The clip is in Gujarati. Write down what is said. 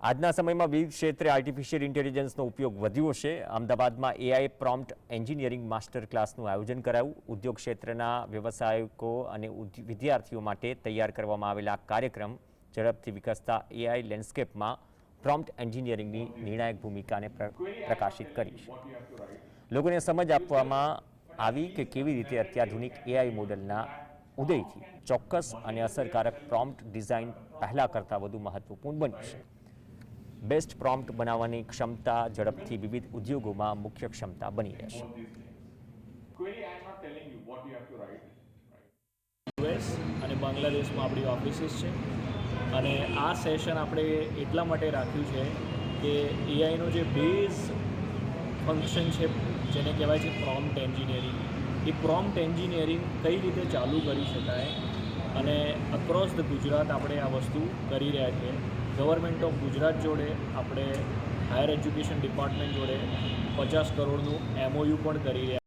આજના સમયમાં વિવિધ ક્ષેત્રે આર્ટિફિશિયલ ઇન્ટેલિજન્સનો ઉપયોગ વધ્યો છે. અમદાવાદમાં એઆઈ પ્રોમ્પ્ટ એન્જિનિયરિંગ માસ્ટર ક્લાસનું આયોજન કરાયું. ઉદ્યોગ ક્ષેત્રના વ્યવસાયિકો અને વિદ્યાર્થીઓ માટે તૈયાર કરવામાં આવેલા કાર્યક્રમ ઝડપથી વિકસતા એઆઈ લેન્ડસ્કેપમાં પ્રોમ્પ્ટ એન્જિનિયરિંગની નિર્ણાયક ભૂમિકાને પ્રકાશિત કરી છે. લોકોને સમજ આપવામાં આવી કે કેવી રીતે અત્યાધુનિક એઆઈ મોડલના ઉદયથી ચોક્કસ અને અસરકારક પ્રોમ્પ્ટ ડિઝાઇન પહેલાં કરતાં વધુ મહત્વપૂર્ણ બની છે. બેસ્ટ પ્રોમ્પ્ટ બનાવવાની ક્ષમતા ઝડપથી વિવિધ ઉદ્યોગોમાં મુખ્ય ક્ષમતા બની રહેશે. યુએસ અને બાંગ્લાદેશમાં આપણી ઓફિસીસ છે અને આ સેશન આપણે એટલા માટે રાખ્યું છે કે એઆઈનો જે બેઝ ફંક્શન છે જેને કહેવાય છે પ્રોમ્પ્ટ એન્જિનિયરિંગ, એ પ્રોમ્પ્ટ એન્જિનિયરિંગ કઈ રીતે ચાલુ કરી શકાય અને અક્રોસ ધ ગુજરાત આપણે આ વસ્તુ કરી રહ્યા છીએ. ગવર્મેન્ટ ઓફ ગુજરાત જોડે આપણે હાયર એજ્યુકેશન ડિપાર્ટમેન્ટ જોડે 50 કરોડનું MOU પણ કરી રહ્યા